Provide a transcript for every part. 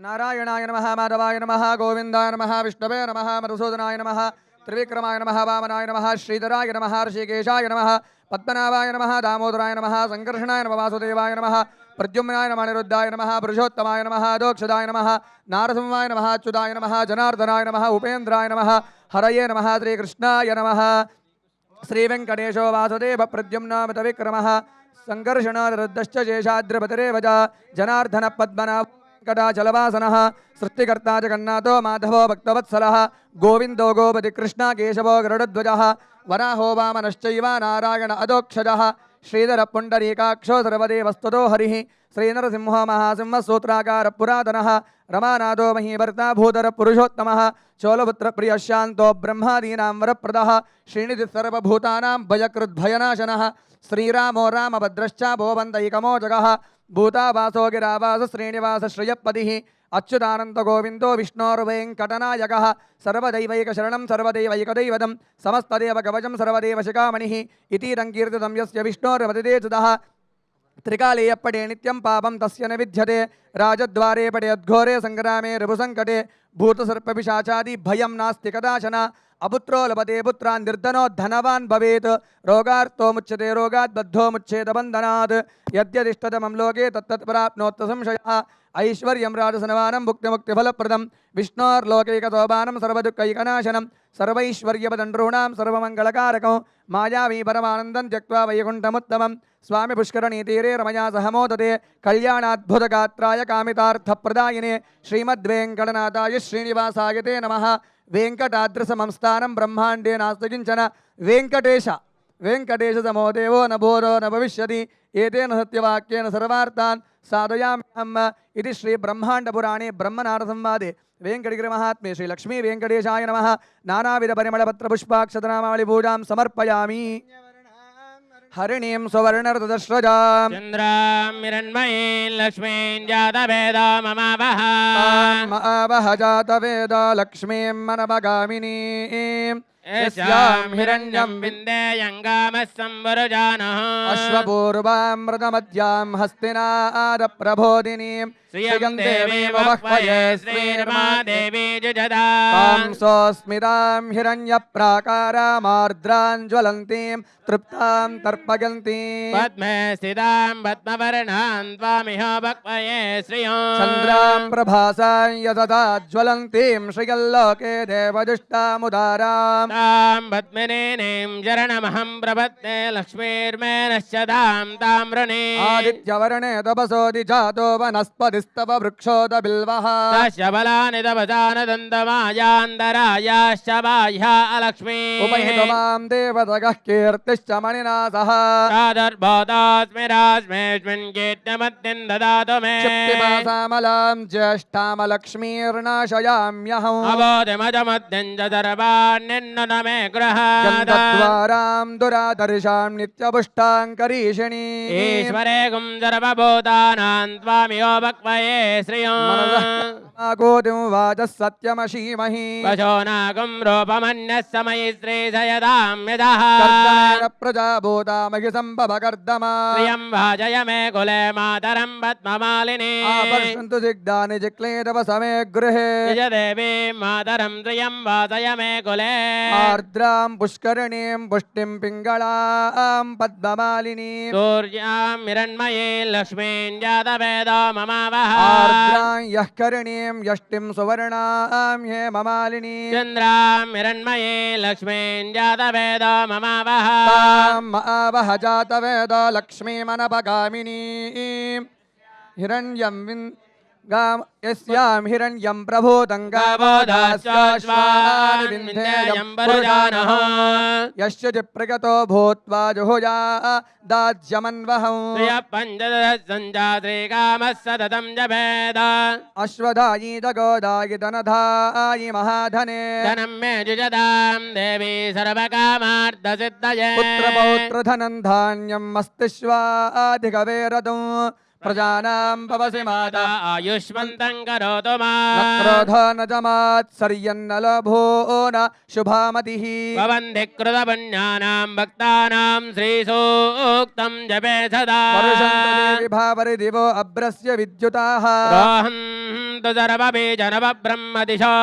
नारायणाय नमः माधवाय नमः गोविंदाय नमः विष्णवे नमः मधुसूदनाय नमः त्रिविक्रमाय नमः वामनाय नमः श्रीधराय नमः ऋषिकेशाय नमः पद्मनाभाय नमः दामोदराय नमः संकर्षणाय नमः वासुदेवाय नमः प्रद्युम्नाय नमः अनिरुद्धाय नमः पुरुषोत्तमाय नमः अदोक्षदाय नमः नारसिंहाय नमः अच्युताय नमः जनार्दनाय नमः उपेन्द्राय नमः हरये नमः श्रीकृष्णाय नमः श्रीवेंकटेशो वासुदेव प्रद्युम्नामत विक्रमः संकर्षणादरुद्धश्च शेषाद्रिपतिरेव च जनार्दन पद्मनाभ जलवासनः सृष्टिकर्ता जगन्नाथो माधवो भक्तवत्सलः गोविंदो गोपति कृष्ण केशवो गरुडध्वजः वराहो वामनश्चैव नारायण अदोक्षजः श्रीधर पुण्डरीकाक्षो सर्वदेवस्तुतो हरिः श्रीनरसिंहो महासिंह सूत्राकार पुरातनः रमानाथो महीभर्ता भूधर पुरुषोत्तमः चोलपुत्र प्रिय शांतो ब्रह्मादीनां वरप्रदः श्रीनिधि सर्वभूतानां भयकृद्भयनाशनः श्रीरामो रामभद्रश्च भोवन्तैकमो जगः भूतावासो गिरावास श्रीनिवास श्रियपतिः अच्युतानंद गोविंदो विष्णोर्वेंकटनायकः सर्वदैवैकशरणं सर्वदैवैकदैवतं समस्तदेव कवचं सर्वदेव शिखामणिः इति रङ्कीर्तितं यस्य विष्णोर्वदिते सुतः त्रिकाले पटे नित्यं पापं तस्य न विद्यते राजद्वारे पटे अद्घोरे संग्रामे रिपुसंकटे भूतसर्पपिशाचादि भयं नास्ति कदाचन अपुत्रो लभते पुत्रान् निर्धनो धनवान् भवेत् रोगार्तो मुच्यते रोगात् बद्धो मुच्येत बन्धनात् यद्यदिष्टतमं लोके तत्तत् प्राप्नोत् संशयः ऐश्वर्यं राजसनवानं भुक्तिमुक्तिफलप्रदं विष्णोर्लोकैकसोपानं सर्वदुःखैकनाशनं सर्वैश्वर्यपदण्डॄणां सर्वमङ्गलकारकं मायावी परमानन्दं त्यक्त्वा वैकुण्ठमुत्तमं स्वामी पुष्करणीतीरे रमया सह मोदते कल्याणाद्भुतगात्राय कामितार्थप्रदायिने श्रीमद्वेङ्कटनाथाय श्रीनिवासाय ते नमः वेंकटाद्रिसमं स्थानं ब्रह्माण्डे नास्ति किञ्चन वेंकटेश समो देवो न भूतो न भविष्यति एतेन सत्यवाक्येन सर्वार्थान् साधयाम्यहम् इति श्री ब्रह्माण्डपुराणे ब्रह्मनारसंवादे वेंकटगिरिमहात्म्ये श्री लक्ष्मी वेंकटेशाय नमः नानाविध परिमलपत्रपुष्पाक्षतनामावळि पूजां समर्पयामि हरिणीं सुवर्णरतदश्रजां चन्द्रां हिरण्मयीं लक्ष्मीं जातवेदो ममावह आवह जातवेद लक्ष्मीं मनभगामिनीं यस्यां हिरण्यं विन्देयङ्गामः संवरुजानः अश्वपूर्वामृतमध्यां हस्तिनादप्रबोधिनीं श्रियं देवीं वह्वये श्रीर्मादेवी जुजदा तां सोऽस्मितां हिरण्यप्राकारामार्द्रां ज्वलन्तीं तृप्तां तर्पयन्तीं पद्मे स्थितां पद्मवर्णां त्वामिह वह्वये श्रियं चन्द्रां प्रभासां यतता ज्वलन्तीं श्रियल्लोके देवजुष्टामुदारां तां पद्मिनीं शरणमहं प्रपद्ये लक्ष्मीर्मे नश्यतां ताम्रणे आदित्यवर्णे तपसोऽधि जातो वनस्पतिस्तव वृक्षोदबिल्वः तस्य बलानि तपसानदन्तमायान्तरायाश्च बाह्या अलक्ष्मी उपहितवां देवतगः कीर्तिश्च मणिना सह प्रादुर्भूतोऽस्मि रास्मेऽस्मिन् कीर्त्यमद्दिं ददातु मे क्षिप्तिपासामलां ज्येष्ठामलक्ष्मीर्नाशयाम्यहम् अबोधिमजमद्दिं च सर्वाण्यन्नुत मे गृहात् गन्धद्वारां दुरादर्शां नित्यपुष्टां करीषिणी ईश्वरे गुं सर्वभूतानां त्वामियो वक्वये श्रियं गोदिं वाचः सत्यमशीमहि पशूनागुं रूपमन्यः समयि श्रीशयदां यदः कर्दमेन प्रजाभूतामहि सम्भवकर्दमा श्रियं भाजय मे कुले मातरं पद्ममालिनी आपश्यन्तु सिग्धानि जिक्लेदव समे गृहे देवीं मातरं श्रियं वासय मे कुले आर्द्रां पुष्करणीं पुष्टिं पिङ्गळां पद्ममालिनीं सूर्यां हिरण्मयीं लक्ष्मीं जातवेदो ममावह आर्द्रां यः करणीं यष्टिं सुवर्णां हेममालिनीं चन्द्रां हिरण्मयीं लक्ष्मीं जातवेदो ममावह तां आवह जातवेद लक्ष्मीमनपगामिनीं हिरण्यं यस्यां हिरण्यं प्रभूतं गावोदास्याश्वानि विन्ध्येयं पुरुषानः यस्य प्रगतो भूत्वा जुहुजा दाज्यमन्वहं पञ्चदशसञ्जात्रिकामः सततं जपेद अश्वधायी जगोदायि धनधायि महाधने धनं मे जुजदां देवी सर्वकामार्थसिद्धये पुत्रपौत्रधनं धान्यं मस्तिष्वाधिकवेरदं प्रजानां भवसि माता आयुष्मन्तं करोतु मा न क्रोधो न च मात्सर्यन्न लभो न शुभामतिः भवन्धिकृतपुण्यानां भक्तानां श्रीसूक्तं जपे सदा वर्षन्तु देवि भावरिदिवो अभ्रस्य विद्युताः रोहन्तु सर्वबीजनवब्रह्मदिशो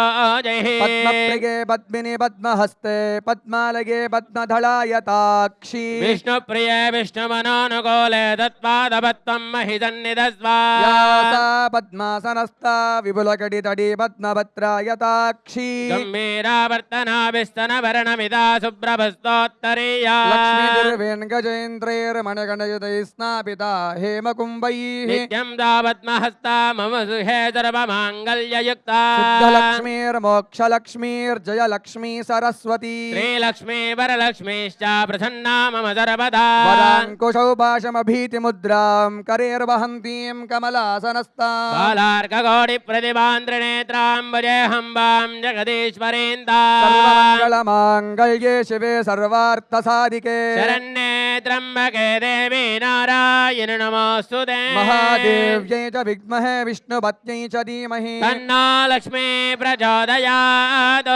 जैः पद्मप्रिये पद्मिनि पद्महस्ते पद्मालये पद्मधलायताक्षी विष्णुप्रिये विष्णुमनोनुकूले तत्पादपत्वं महिसन्निधस्वा या सा पद्मासनस्था विपुलकटितटी पद्मभद्रायताक्षी गम्भीरावर्तनाभिस्तनभरणमिदा शुभ्रभस्तोत्तरीया लक्ष्मीर्वेङ्गजेन्द्रैर्मणगणयुतैः स्नापिता हेमकुम्भैः नित्यं तावत्महस्ता मम सुहे सर्वमाङ्गल्ययुक्ता सिद्धलक्ष्मीर्मोक्षलक्ष्मीर्जयलक्ष्मी सरस्वती श्रीलक्ष्मी वरलक्ष्मीश्च प्रसन्ना मम सर्वदा वराङ्कुशौ पाशमभीतिमुद्रां करेर्वहन्तीं कमलासनस्ताम् बालार्कगौडिप्रतिभान्द्रिनेत्राम्बुजेऽहम्बां जगदीश्वरेन्दा सर्वमङ्गलमाङ्गल्ये शिवे सर्वार्थसाधिके शरण्ये त्र्यम्बके देवी नारायणि नमोऽस्तुते महादेव्यै च विद्महे विष्णुपत्न्यै च धीमहि तन्नो लक्ष्मी प्रचोदयात्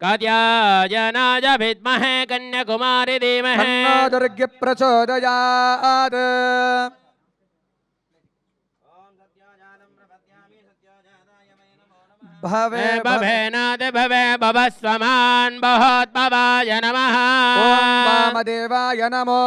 कात्यायनाय विद्महे कन्याकुमारी धीमहि तन्नो दुर्गे प्रचोदयात् भवे भवेनाद भवे भवस्वमान् बहोद्भवाय नमः ॐ वामदेवाय नमो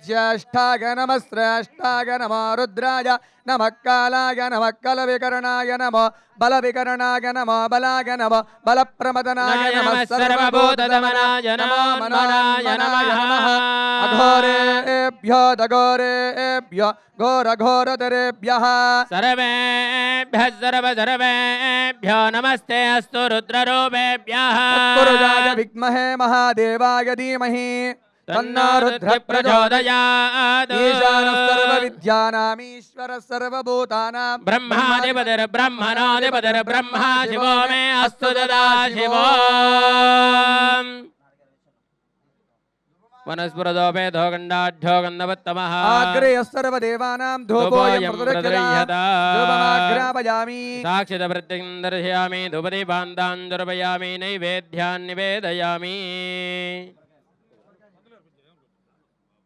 ज्येष्ठाय नमः श्रेष्ठाय नमो रुद्राय नमः कालाय नमः कलविकरणाय नमो बलविकरणाय नमो बलाय नमो बलप्रमदनाय नमः सर्वभूतदमनाय नमो मनाय नमः अघोरेभ्यो दघोरेभ्यो घोरघोरतरेभ्यः सर्वेभ्यः सर्वेभ्यो नमस्ते अस्तु रुद्ररूपेभ्यः तत्पुरुषाय विद्महे महादेवाय धीमहि तन्नो रुद्रः प्रचोदयात् ईशानः सर्वविद्यानामीश्वरः सर्वभूतानां ब्रह्माधिपतिर्ब्रह्मणोऽधिपतिर्ब्रह्मा शिवो मे अस्तु तदा शिवो वनस्पृतोपेदो गण्डाढ्यो गन्धवत्तमः आग्रेयः सर्वदेवानां धूपोऽयं प्रदर्शयता धूपमाग्रापयामि साक्षितवृत्तिं दर्शयामि धूपदीपान्तान् दर्पयामि नैवेद्यान् निवेदयामि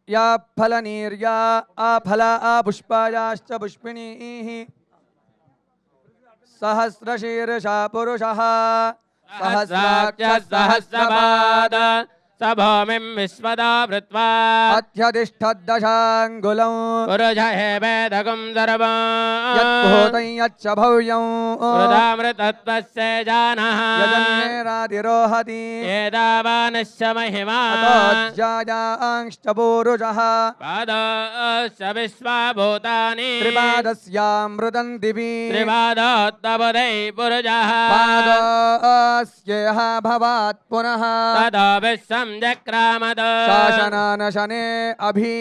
या फलनीर्या आफला आपुष्पायाश्च पुष्पिणीः सहस्रशीर्षा पुरुषः सहस्राक्षः सहस्रपाद स भूमिं विश्वदा वृत्वा अत्यतिष्ठद्दशाङ्गुलं पुरुष हेवेदकं सर्वं यद्भूतं यच्च भव्यं वृदामृतत्वस्य जानः यजन्मेरातिरोहति एतावानश्च महिमा अतोऽज्यायांश्च पूरुषः पादश्च विश्वभूतानि त्रिपादस्यामृतं दिवि त्रिपादोत्तपदै पुरुषः पादस्येह भवात् पुनः ततो विश्वं जक्रामद शासनानशने अभि